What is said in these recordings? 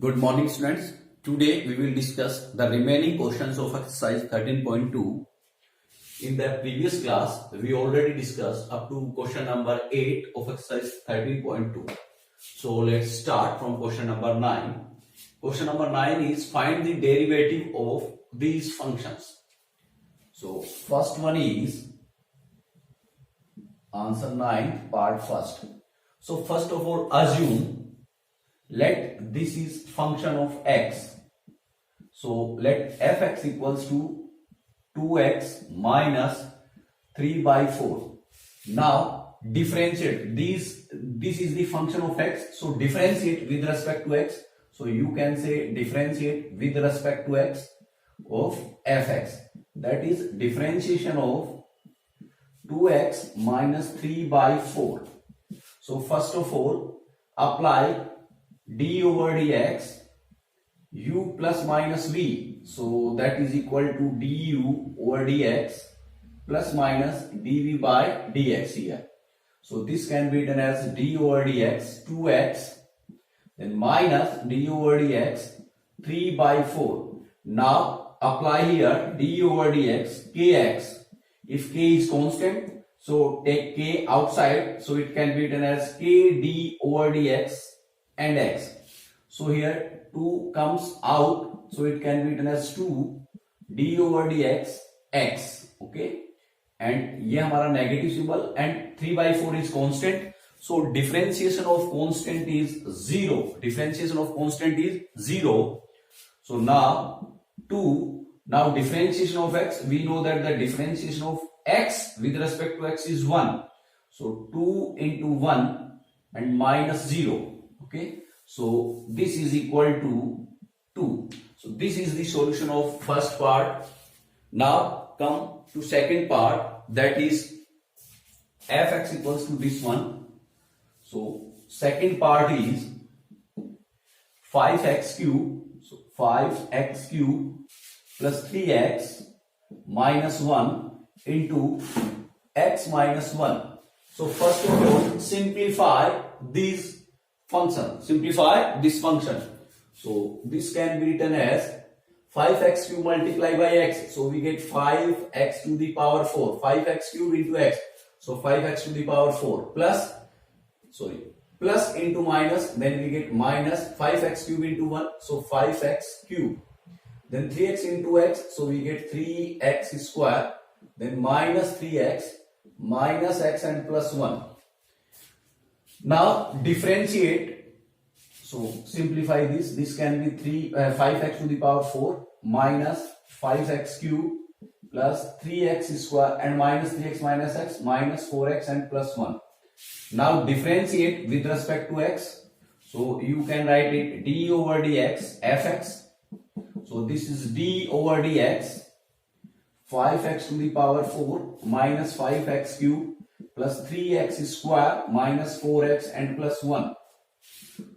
Good morning, students. Today we will discuss the remaining questions of exercise 13.2. In the previous class, we already discussed up to question number 8 of exercise 13.2. So let's start from question number 9. Question number 9 is find the derivative of these functions. So first one is answer 9 part first. So first of all, assume let this is function of x. So let fx equals to 2x minus 3 by 4. Now differentiate this is the function of x. So differentiate with respect to x. So you can say differentiate with respect to x of fx. That is differentiation of 2x minus 3 by 4. So first of all, apply d over dx u plus minus v. So that is equal to du over dx plus minus dv by dx here. So this can be written as d over dx 2x then minus d over dx 3 by 4. Now apply here d over dx kx. If k is constant, so take k outside, so it can be written as k d over dx and x. So here 2 comes out, so it can be written as 2 d over dx x. Okay, and ये हमारा negative symbol and 3 by 4 is constant. So differentiation of constant is 0. Differentiation of constant is 0. So now 2. Now differentiation of x, we know that the differentiation of x with respect to x is 1. So 2 into 1 and minus 0. Okay. So this is equal to 2. So this is the solution of first part. Now come to second part, that is fx equals to this one. So second part is 5x cube. So 5x cube plus 3x minus 1 into x minus 1. So first of all, simplify this function. Simplify this function. So this can be written as 5x cube multiplied by x. So we get 5x to the power 4. 5x cube into x. So 5x to the power 4 plus into minus, then we get minus 5x cube into 1. So 5x cube. Then 3x into x. So we get 3x square. Then minus 3x minus x and plus 1. Now differentiate. So simplify this. This can be 5x to the power 4 minus 5x cube plus 3x square and minus 3x minus x minus 4x and plus 1. Now differentiate with respect to x. So you can write it d over dx fx. So this is d over dx 5x to the power 4 minus 5x cube plus 3x square minus 4x and plus 1.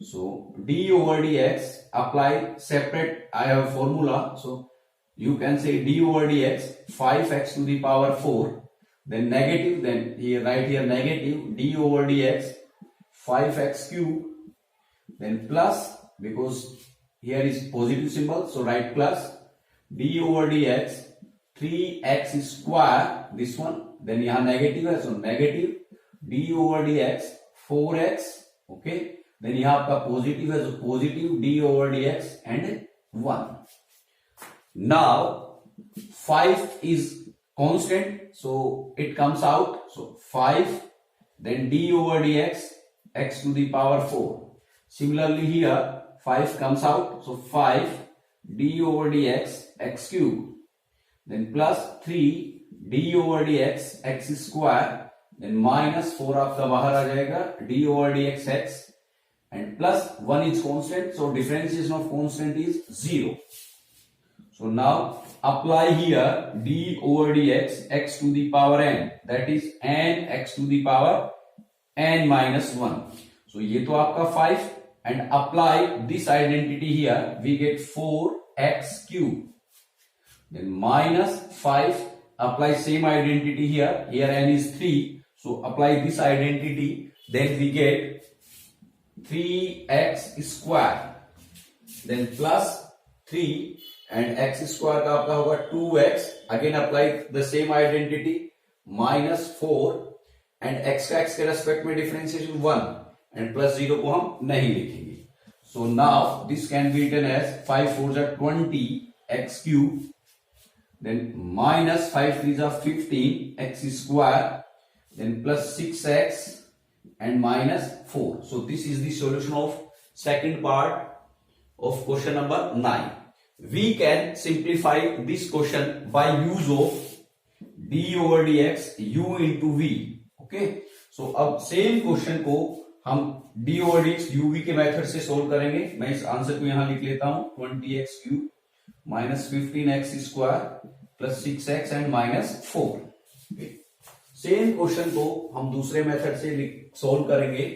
So d over dx, apply separate, I have a formula. So you can say d over dx 5x to the power 4, then negative, then here write here negative d over dx 5x cube, then plus, because here is positive symbol, so write plus d over dx 3x square, this one, then यहाँ negative है, so negative d over dx 4x. Okay, then यहाँ आपका positive है, so positive d over dx and 1. Now 5 is constant, so it comes out, so 5 then d over dx x to the power 4. Similarly here 5 comes out, so 5 d over dx x cube, then plus 3 d over dx x square, then minus 4 आपका बाहर आ जाएगा d over dx x and plus 1 is constant, so differentiation of constant is 0. So now apply here d over dx x to the power n, that is n x to the power n minus 1. So ये तो आपका 5 and apply this identity here, we get 4x cube. Then minus 5, apply same identity here. Here n is 3. So apply this identity. Then we get 3x square. Then plus 3 and x square का आपका होगा 2x, again apply the same identity, minus 4 and x का x के respect में differentiation 1 and plus 0 को हम नहीं लिखेंगे. So now this can be written as 5 4s are 20 x cube, then minus 5 3s are 15 x square, then plus 6x and minus 4. So this is the solution of second part of question number 9. We can simplify this question by use of d over dx u into v. Okay. So अब same question को हम D over D x UV के method से solve करेंगे. मैं इस answer को यहां लिख लेता हूं 20x cube minus 15x square plus 6x and minus 4. Same question को हम दूसरे मेथड से सोल्व करेंगे.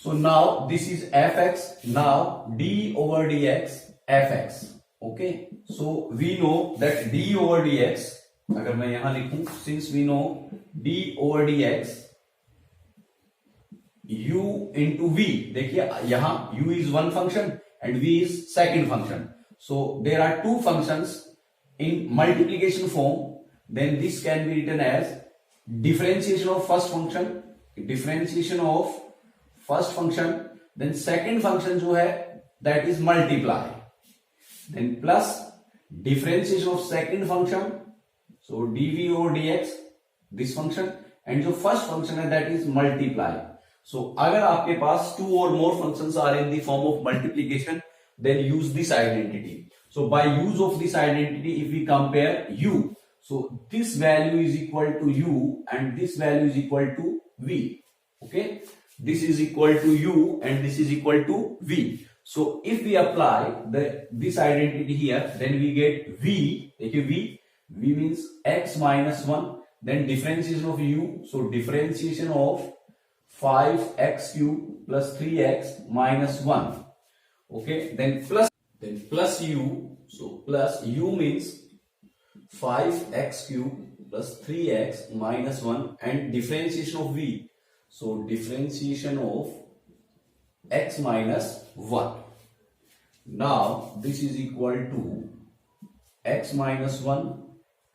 So now this is fx, now d over dx fx. Okay, so we know that d over dx, अगर मैं यहां लिखूं, since we know d over dx u into v, देखिए यहां u is one function and v is second function, so there are two functions in multiplication form, then this can be written as differentiation of first function, then second function जो है that is multiply, then plus differentiation of second function, so dv over dx this function, and जो first function है that is multiply. So अगर आपके पास two or more functions are in the form of multiplication, then use this identity. So by use of this identity, if we compare u, so this value is equal to u and this value is equal to v. Okay, this is equal to u and this is equal to v. So if we apply this identity here, then we get v. देखिए v means x minus 1, then differentiation of u, so differentiation of 5x cube plus 3x minus 1. Okay, then plus u, so plus u means 5x cube plus 3x minus 1 and differentiation of v, so differentiation of x minus 1. Now this is equal to x minus 1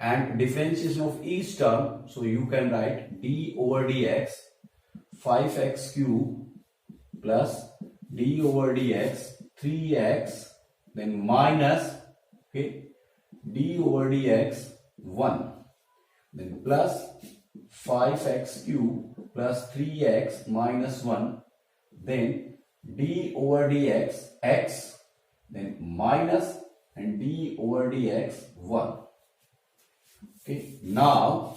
and differentiation of each term, so you can write d over dx 5x cube plus d over dx 3x, then minus, okay, d over dx 1, then plus 5x cube plus 3x minus 1, then d over dx x, then minus and d over dx 1. Okay, now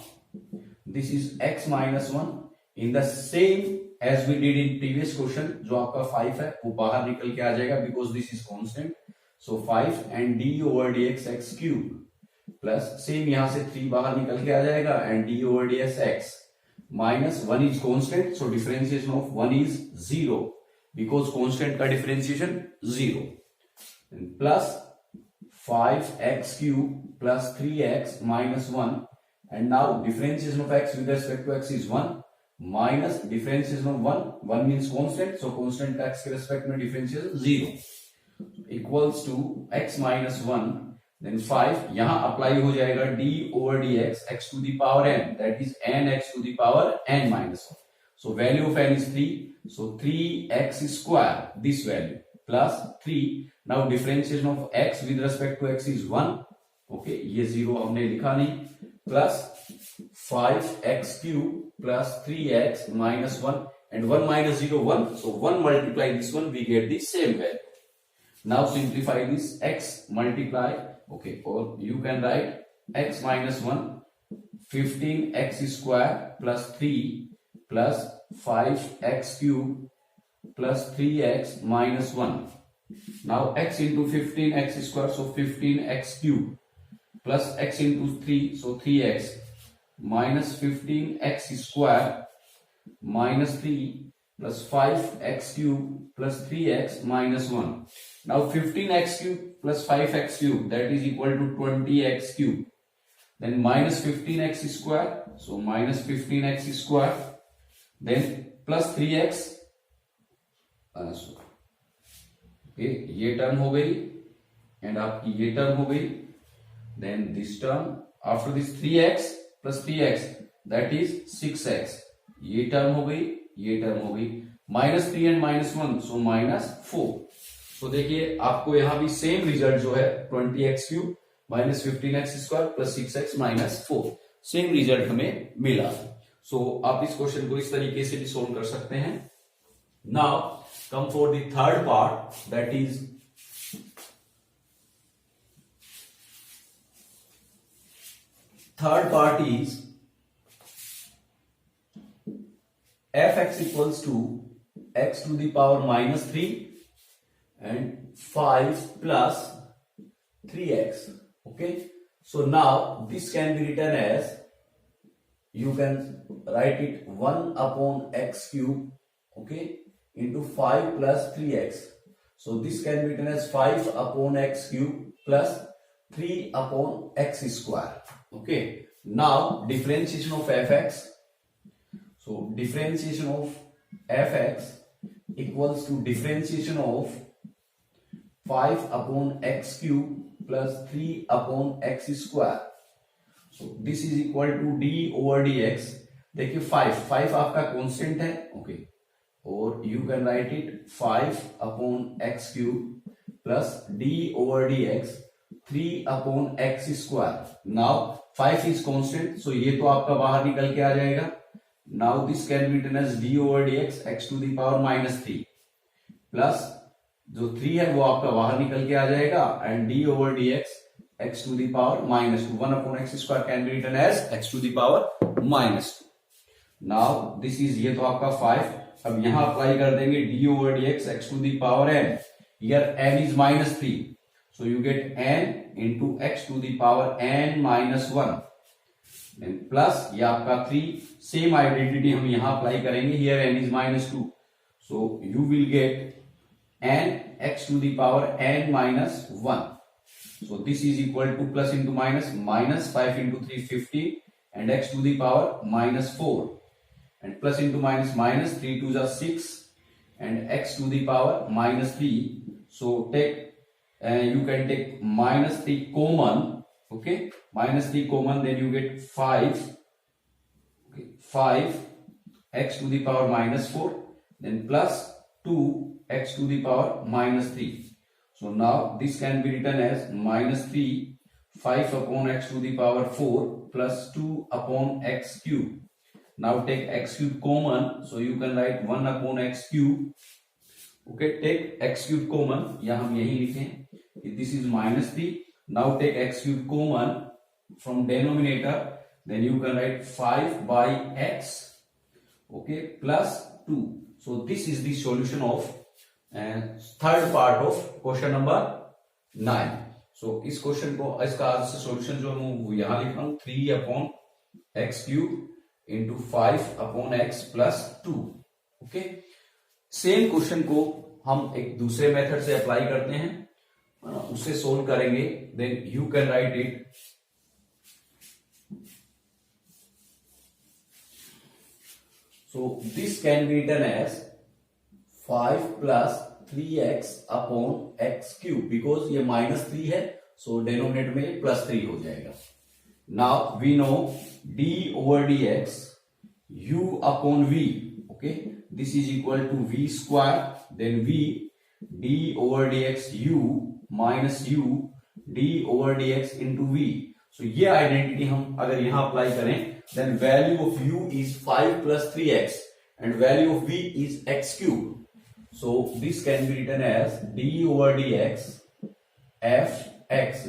this is x minus 1 in the same as we did in previous question. जो आपका 5 है वो बाहर निकल के आ जाएगा because this is constant. So 5 and d over dx x cube plus same यहां से 3 बाहर निकल के आ जाएगा and d over dx x minus 1 is constant, so differentiation of 1 is 0 because constant का differentiation 0, and plus 5x cube plus 3x minus 1, and now differentiation of x with respect to x is 1 minus differentiation of 1 means constant, so constant x के respect में differentiation 0 equals to x minus 1, then 5 यहां apply हो जाएगा d over dx x to the power n, that is n x to the power n minus 1. So value of n is 3, so 3x square, this value, plus 3, now differentiation of x with respect to x is 1, okay, ये 0 हमने लिखा नहीं, plus 5x cube plus 3x minus 1, and 1 minus 0 1, so 1 multiply this one, we get the same value. Now simplify this, x multiply, okay, or you can write x minus 1 15x square plus 3 plus 5x cube plus 3x minus 1. Now x into 15x square, so 15x cube plus x into 3, so 3x minus 15x square minus 3 plus 5x cube plus 3x minus 1. Now 15x cube plus 5x cube, that is equal to 20x cube. Then minus 15x square, so minus 15x square. Then plus 3x, okay, ये term हो गई and आपकी ये term हो गई, then this term, after this 3x plus 3x that is 6x, ये term हो गई, ये टर्म हो गई, -3 एंड -1 सो -4। तो देखिए आपको यहां भी सेम रिजल्ट जो है 20x³ -15x² plus 6x -4 same result हमें मिला। सो आप इस क्वेश्चन को इस तरीके से भी सोल्व कर सकते हैं। Now come for the third part, that is third part is fx equals to x to the power -3 and 5 plus 3x. Okay, so now this can be written as, you can write it 1 upon x cube, okay, into 5 plus 3x. So this can be written as 5 upon x cube plus 3 upon x square. Okay, now differentiation of fx, so differentiation of fx equals to differentiation of 5 upon x cube plus 3 upon x square. So this is equal to d over dx. देखिए 5 आपका constant है, okay, और you can write it 5 upon x cube plus d over dx 3 upon x square. Now 5 is constant, so ये तो आपका बाहर निकल के आ जाएगा. Now this can be written as d over dx x to the power -3 plus जो 3 है वो आपका बाहर निकल के आ जाएगा and d over dx x to the power -2. 1 upon x square can be written as x to the power -2. Now this is, ये तो आपका 5, अब यहां अप्लाई कर देंगे d over dx x to the power n. Here n is -3. So you get n into x to the power n -1 and plus ये आपका 3, same identity हम यहां अप्लाई करेंगे, here n is -2, so you will get n x to the power n -1. So this is equal to plus into minus, -5 into 3 50 and x to the power -4 and plus into minus 3 2 are 6 and x to the power -3. So take you can take -3 common, okay, -3 common, then you get 5, okay, 5 x to the power -4 then plus 2 x to the power -3. So now this can be written as -3 5 upon x to the power 4 plus 2 upon x cube. Now take x cube common, so you can write 1 upon x cube. Okay, take x cube common, या हम यही लिखें, this is -3. Now take x cube common from denominator, then you can write 5 by x, okay, plus 2. So this is the solution of third part of question number 9. So इस question को, इसका solution जो मैं यहां लिख रहा हूं 3 upon x cube into 5 upon x plus 2. Okay, same question को हम एक दूसरे मेथड से अप्लाई करते हैं, उससे सोल्व करेंगे, then you can write it so this can be written as 5 plus 3x upon x cube, because ये -3 है, सो डिनोमिनेटर में +3 हो जाएगा. Now we know d over dx u upon v, okay, this is equal to v square, then v d over dx u minus u d over dx into v. So ये identity हम अगर यहां apply करें, then value of u is 5 plus 3x and value of v is x cube. So this can be written as d over dx f x.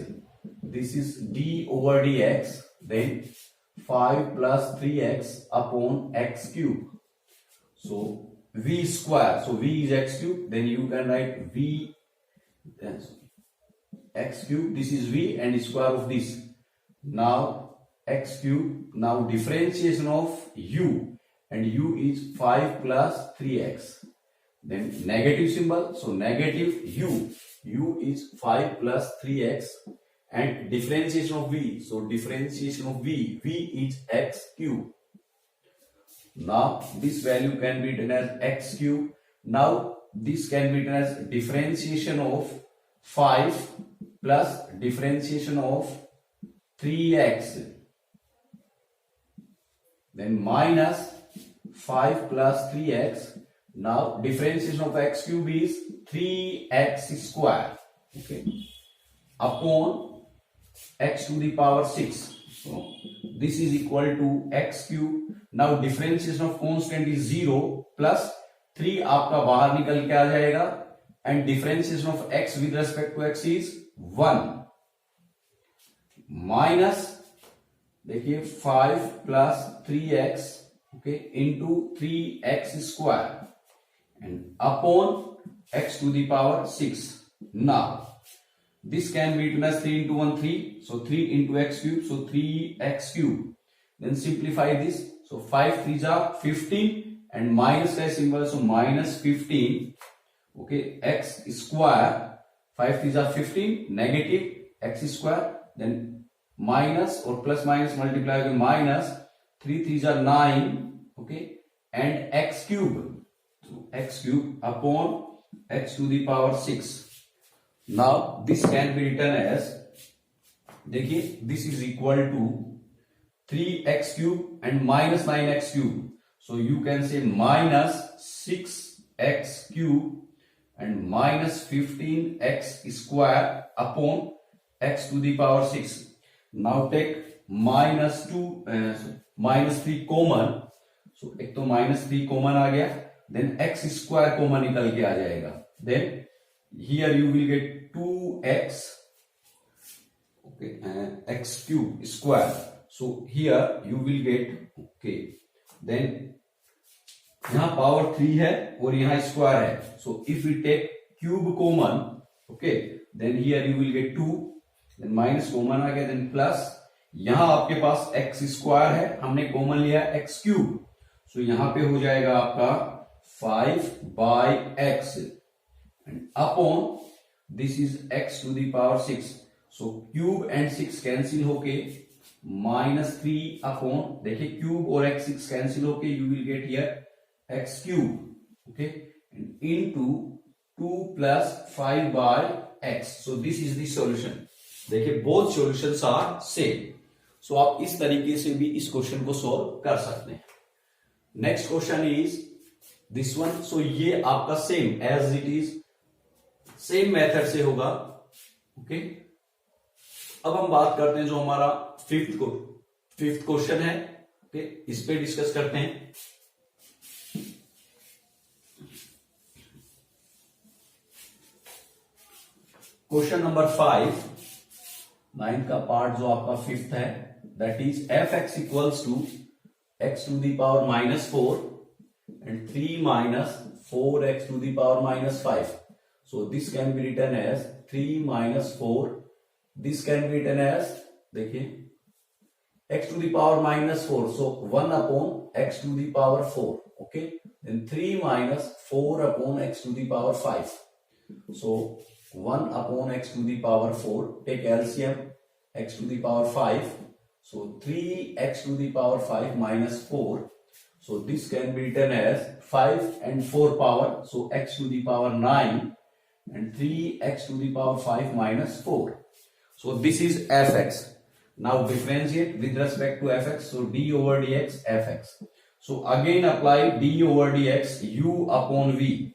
This is d over dx, then 5 plus 3x upon x cube. So v square, so v is x cube, then you can write v x cube, this is v and square of this. Now x cube, now differentiation of u, and u is 5 plus 3x, then negative symbol, so negative u is 5 plus 3x and differentiation of v, so differentiation of v is x cube. Now this value can be written as x cube. Now this can be written as differentiation of 5 plus differentiation of 3x, then minus 5 plus 3x. Now differentiation of x cube is 3x square, okay, upon x to the power 6. So this is equal to x cube. Now differentiation of constant is 0 plus 3 आपका बाहर निकल के आ जाएगा, and differentiation of x with respect to x is 1 minus, देखिए 5 plus 3x, okay, into 3x square and upon x to the power 6. Now this can be written as 3 into 1 3, so 3 into x cube, so 3x cube. Then simplify this, so 5 3s are 15 and minus का symbol, so minus 15, okay, x square, 5 3s are 15, negative x square, then minus or plus minus multiply with minus 3 3s are 9, okay, and x cube, so x cube upon x to the power 6. Now this can be written as, देखिए this is equal to 3x cube and minus 9x cube, so you can say minus 6x cube and minus 15x square upon x to the power 6. Now take minus 3 common, so एक तो minus 3 common आ गया, then x square common निकल के आ जाएगा, then here you will get 2x, okay, x cube square, so here you will get, okay, then यहाँ power 3 है और यहाँ square है, so if we take cube common, okay, then here you will get 2, then minus common आ गया, then plus, यहाँ आपके पास x square है, हमने common लिया x cube, so यहाँ पे हो जाएगा आपका 5 by x and upon this is x to the power 6, so cube and 6 cancel होके minus 3 upon, देखिए cube और x 6 cancel होके you will get here x cube, okay, and into 2 plus 5 by x, so this is the solution. देखिए both solutions are same, so आप इस तरीके से भी इस क्वेश्चन को सॉल्व कर सकते हैं. Next question is this one, so ये आपका same as it is, same method से होगा, ओके. अब हम बात करते हैं जो हमारा फिफ्थ क्वेश्चन है, ओके, इस पे डिस्कस करते हैं. क्वेश्चन नंबर 5, 9 का पार्ट जो आपका फिफ्थ है, that is f x equals to x to the power minus 4 and 3 minus 4x to the power minus 5. So this can be written as 3 minus 4. This can be written as, देखिए, x to the power minus 4. So 1 upon x to the power 4. Okay. Then 3 minus 4 upon x to the power 5. So 1 upon x to the power 4. Take LCM, x to the power 5. So 3x to the power 5 minus 4. So this can be written as 5 and 4 power. So x to the power 9 and 3x to the power 5 minus 4. So this is fx. Now differentiate with respect to fx. So d over dx fx. So again apply d over dx u upon v.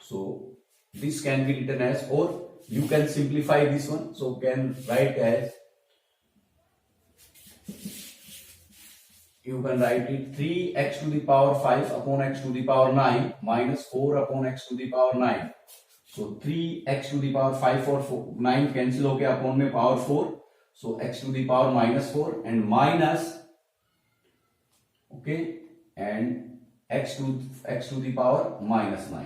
So this can be written as, or you can simplify this one. So can write as, you can write it 3x to the power 5 upon x to the power 9 minus 4 upon x to the power 9. So 3x to the power 5 और 9 cancel हो गया, upon में power 4. So x to the power minus 4 and minus, okay, and x to the power minus 9.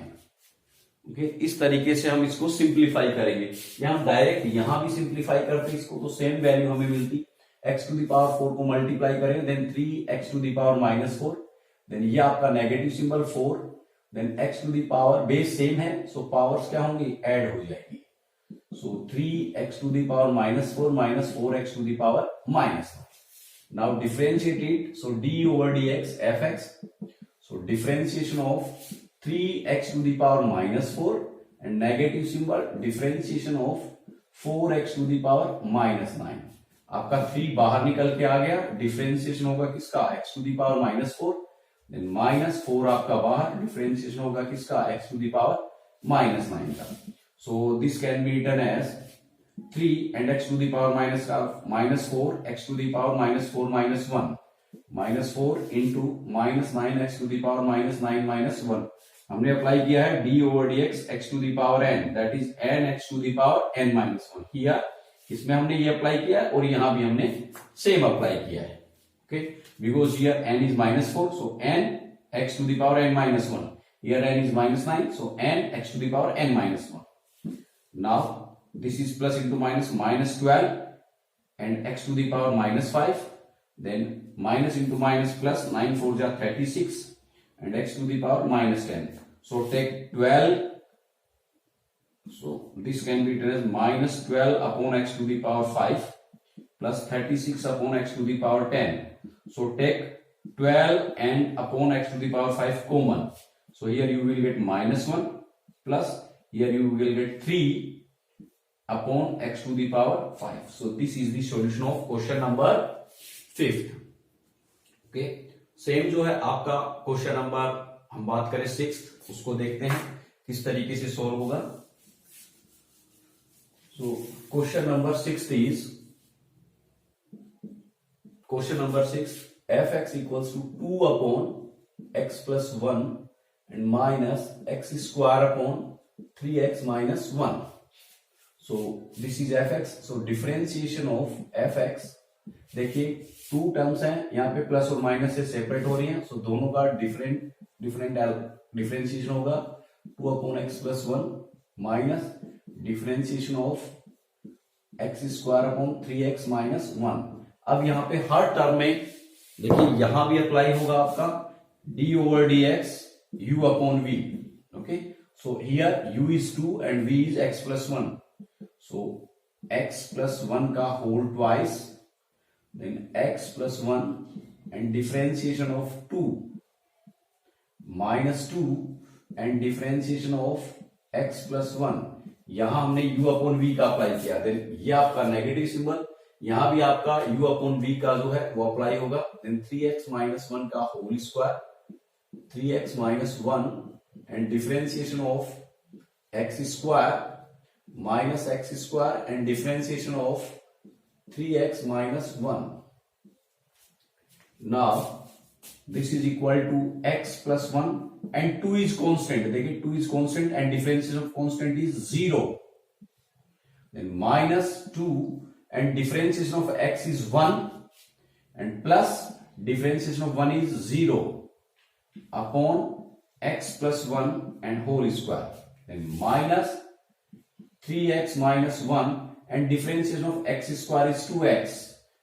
Okay, इस तरीके से हम इसको simplify करेंगे, या हम डायरेक्ट यहां भी सिंप्लीफाई करते इसको तो सेम वैल्यू हमें मिलती. x to the power 4 को मल्टीप्लाई करें, then 3x to the power minus 4, then ये आपका negative symbol 4, then x to the power, base same है, सो पावर्स क्या होंगी, ऐड हो जाएगी. सो 3x to the power minus 4 minus 4x to the power minus 1. Now differentiate it, so d over dx fx. So differentiation of 3x to the power -4 and negative symbol differentiation of 4x to the power -9. आपका 3 बाहर निकल के आ गया, differentiation होगा किसका, x to the power -4, then -4 आपका बाहर, differentiation होगा किसका, x to the power -9 का. So this can be written as 3 and x to the power -4, x to the power -4 -1, -4 into -9x to the power -9 -1. हमने apply किया है d over dx x to the power n, that is n x to the power n -1 किया. इसमें हमने ये apply किया है और यहां भी हमने सेम अप्लाई किया है. Okay, because here n is -4, so n x to the power n -1. Here n is -9, so n x to the power n -1. Now this is plus into minus, -12 and x to the power -5. Then minus into minus plus, 9 4 ja 36 and x to the power -10. So take 12. So this can be written as -12 upon x to the power 5 plus 36 upon x to the power 10. So take 12 and upon x to the power 5 common. So here you will get -1 plus here you will get 3 upon x to the power 5. So this is the solution of question number 5th. Okay, same जो है आपका question number, हम बात करें 6th, उसको देखते हैं किस तरीके से सॉल्व होगा. So question number 6 is, question number 6, fx equals to 2 upon x plus 1 and minus x square upon 3x minus 1. So this is fx. So differentiation of fx, देखिए 2 टर्म्स हैं यहाँ पे, प्लस और माइनस से separate हो रही हैं, सो दोनों का डिफरेंशिएशन होगा 2 upon x plus 1 minus differentiation of x square upon 3x minus 1. अब यहाँ पे हर टर्म में देखिए यहां भी अप्लाई होगा आपका d over dx u upon v. Okay, so here u is 2 and v is x plus 1. So x plus 1 का whole twice, then x plus 1 and differentiation of 2 minus 2 and differentiation of x plus 1. यहां हमने u upon v का apply किया, then ये आपका negative symbol, यहां भी आपका u अपॉन v का जो है वो अप्लाई होगा, देन 3x माइनस 1 का whole square, 3x minus 1 and differentiation of x square minus x square and differentiation of 3x minus 1. Now this is equal to x plus 1 and 2 is constant. देखिए 2 is constant and differentiation of constant is 0. Then minus 2 and differentiation of x is 1 and plus differentiation of 1 is 0 upon x plus 1 and whole square. Then minus 3x minus 1 and differentiation of x square is 2x.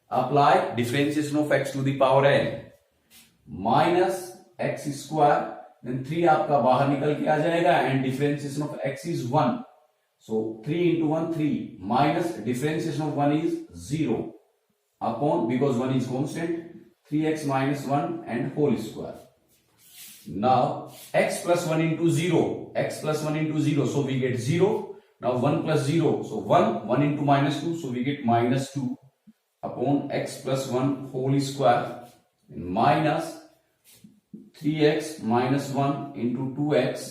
Apply differentiation of x to the power n minus x square, then 3 आपका बाहर निकल के आ जाएगा and differentiation of x is 1. So 3 into 1 3 minus differentiation of 1 is 0 upon, because 1 is constant, 3x minus 1 and whole square. Now x plus 1 into 0, x plus 1 into 0, so we get 0. Now 1 plus 0, so 1 into minus 2, so we get minus 2 upon x plus 1 whole square, and minus 3x minus 1 into 2x,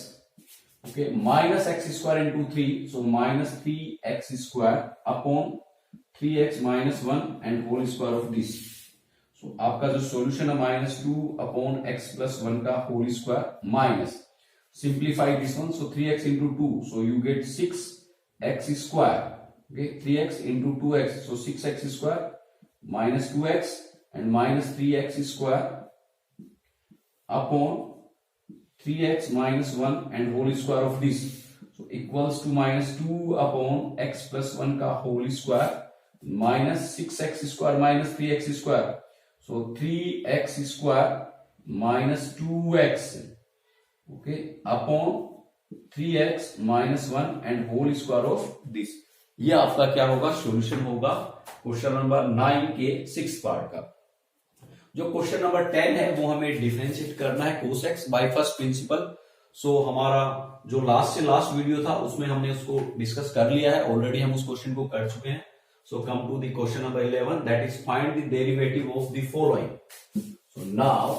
okay, minus x square into 3, so minus 3x square upon 3x minus 1 and whole square of this. So आपका जो solution है -2 upon x plus 1 का whole square minus, simplify this one, so 3x into 2, so you get 6x square. Okay, 3x into 2x, so 6x square minus 2x and minus 3x square upon 3x minus 1 and whole square of this, so equals to -2 upon x plus 1 का whole square minus 6x square minus 3x square, so 3x square minus 2x, okay, upon 3x minus 1 and whole square of this. ये आपका क्या होगा, solution होगा question number 9 के 6th part का. जो question number 10 है वो हमें डिफरेंशिएट करना है cos x by first principle. So हमारा जो लास्ट से लास्ट वीडियो था उसमें हमने उसको डिस्कस कर लिया है ऑलरेडी, हम उस क्वेश्चन को कर चुके हैं. So come to the question number 11, that is find the derivative of the following. So now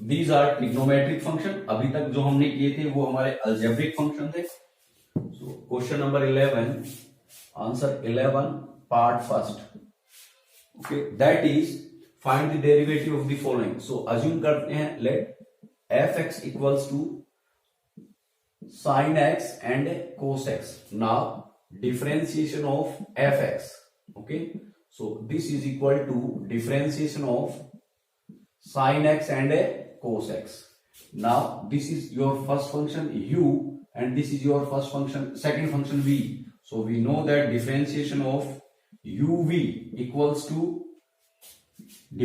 these are trigonometric function. अभी तक जो हमने किए थे वो हमारे अलजेब्रिक फंक्शन थे. So question number 11, answer 11, part first. Okay, that is find the derivative of the following. So assume करते हैं, let f x equals to sin x and cos x. Now differentiation of fx. Okay, so this is equal to differentiation of sin x and cos x. Now this is your first function u and this is your first function, second function v. So we know that differentiation of uv equals to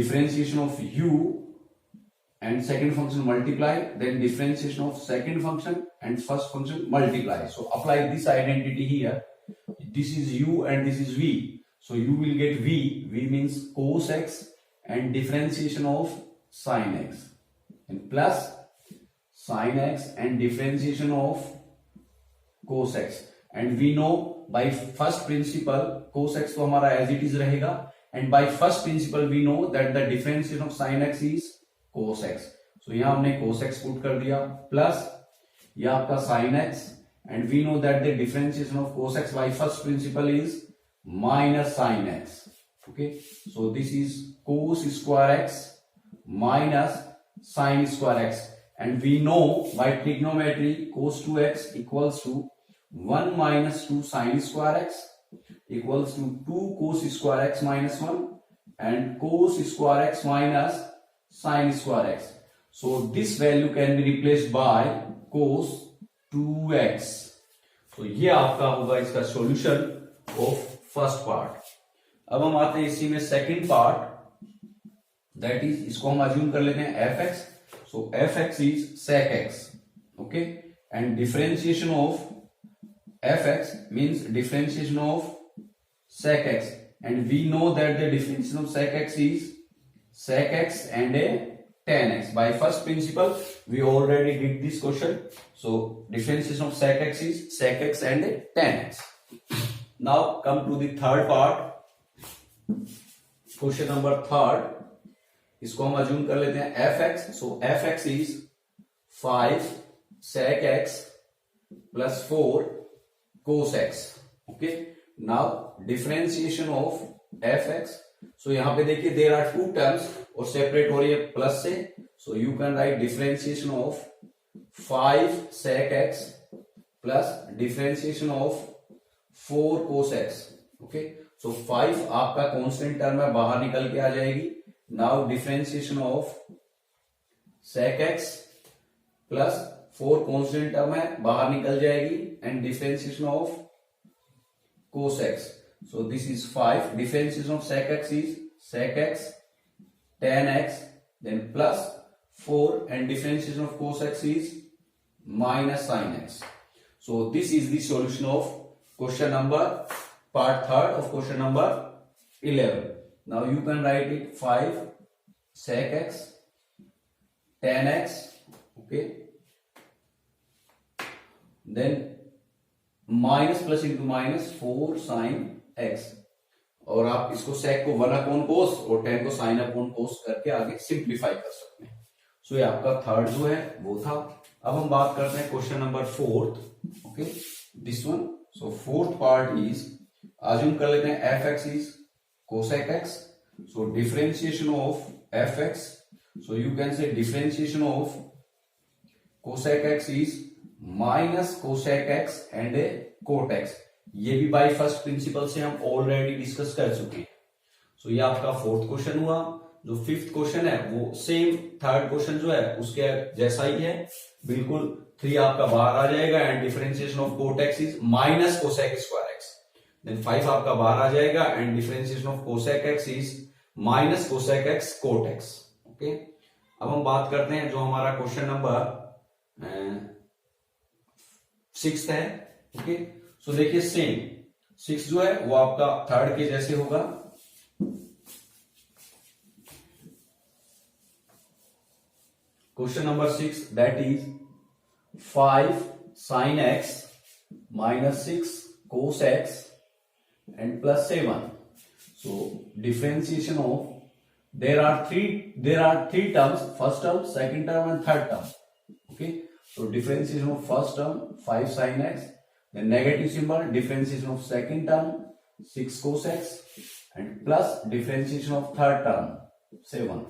differentiation of u and second function multiply, then differentiation of second function and first function multiply. So apply this identity here. This is u and this is v. So you will get v. V means cos x and differentiation of sin x, and plus sin x and differentiation of cos x. And we know by first principle cos x तो हमारा as it is रहेगा, and by first principle we know that the differentiation of sin x is cos x. So यहां हमने cos x put कर दिया, plus ये आपका sin x, and we know that the differentiation of cos x by first principle is minus sin x. Okay, so this is cos square x minus sin square x, and we know by trigonometry cos 2x equals to 1 minus 2 sin square x equals to 2 cos square x minus 1 and cos square x minus sin square x. So this value can be replaced by cos 2x. So ये आपका होगा इसका solution of first part. अब हम आते हैं इसी में सेकंड पार्ट, दैट इज, इसको हम अज्यूम कर लेते हैं fx. So fx is sec x. Okay, and differentiation of fx means differentiation of sec x, and we know that the differentiation of sec x is sec x and a tan x. By first principle we already did this question. So differentiation of sec x is sec x and a tan x. Now come to the third part, question number third. इसको हम assume कर लेते हैं fx. So fx is 5 sec x plus 4 cos x. Okay, now differentiation of fx. So यहाँ पे देखिए there are two terms और separate हो रही है प्लस से. So you can write differentiation of 5 sec x plus differentiation of 4 cos x. Okay, so 5 आपका constant term है, बाहर निकल के आ जाएगी. Now differentiation of sec x plus 4 constant term है, बाहर निकल जाएगी, and differentiation of cos x. So this is 5. Differentiation of sec x is sec x tan x, then plus 4, and differentiation of cos x is minus sin x. So this is the solution of question number part third of question number 11. Now you can write it 5 sec x tan x. Okay, then minus plus into minus 4 sine x, और आप इसको sec को 1 upon कोस और tan को sin upon कोस करके आगे simplify कर सकते हैं. सो ये आपका थर्ड जो है वो था. अब हम बात करते हैं question number fourth. Okay, this one. So fourth part is, assume कर लेते हैं fx is cosec x. So differentiation of fx, so you can say differentiation of cosec x is minus cosec x and cot x. ये भी bye first principal से हम already discuss कर चुके हैं. सो ये आपका फोर्थ क्वेश्चन हुआ. जो फिफ्थ क्वेश्चन है वो सेम थर्ड क्वेश्चन जो है उसके जैसा ही है बिल्कुल. 3 आपका बाहर आ जाएगा, and differentiation of cot x is minus cosec square x. Then 5 आपका बाहर आ जाएगा, and differentiation of cosec x is minus cosec x cot x. Okay, अब हम बात करते हैं जो हमारा क्वेश्चन नंबर 6 है. ओके, सो देखिए सेम 6 जो है वो आपका थर्ड के जैसे होगा. Question number 6 that is 5 sin x minus 6 cos x and plus 7. So differentiation of there are three terms, first term, second term and third term. Okay, so differentiation of first term 5 sin x, then negative symbol, differentiation of second term 6 cos x and plus differentiation of third term 7.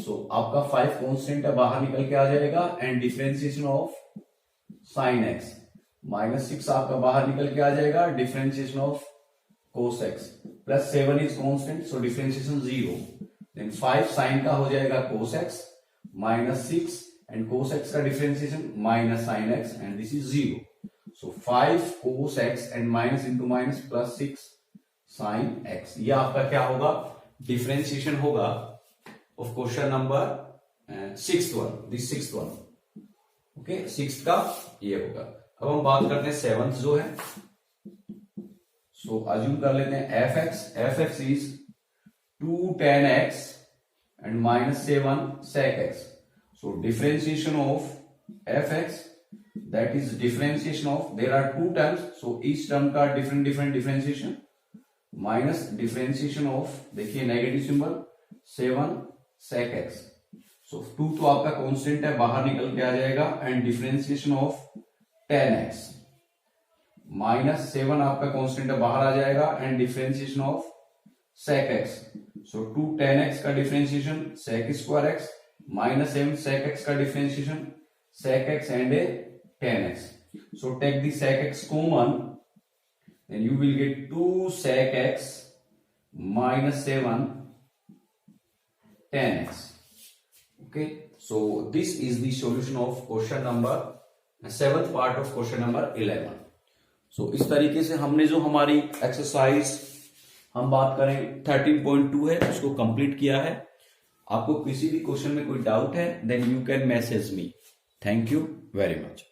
So आपका 5 constant है, बाहर निकल के आ जाएगा, and differentiation of sin x minus 6 आपका बाहर निकल के आ जाएगा, differentiation of cos x plus 7 is constant, so differentiation 0. Then 5 sin का हो जाएगा cos x minus 6 and cos x का differentiation minus sin x and this is 0. So 5 cos x and minus into minus plus 6 sin x. ये आपका क्या होगा, differentiation होगा of question number sixth one, this sixth one. Okay, sixth का ये होगा. अब हम बात करते हैं सेवंथ जो है. सो अज्यूम कर लेते हैं F X is 2 tan x and minus 7 sec x. So differentiation of F X that is differentiation of, there are two terms, so each term का different different differentiation minus differentiation of, देखिए negative symbol 7 sec x. So 2 तो आपका constant है, बाहर निकल के आ जाएगा, and differentiation of tan x minus 7 आपका कांस्टेंट है, बाहर आ जाएगा, and differentiation of sec x. So 2 tan x का differentiation sec square x minus 7 sec x का differentiation sec x and tan x. So take the sec x common, then you will get 2 sec x minus 7 tan x. Okay, so this is the solution of question number 7th part of question number 11. So इस तरीके से हमने जो हमारी exercise हम बात करें 13.2 है उसको कंप्लीट किया है. आपको किसी भी क्वेश्चन में कोई डाउट है then you can message me. Thank you very much.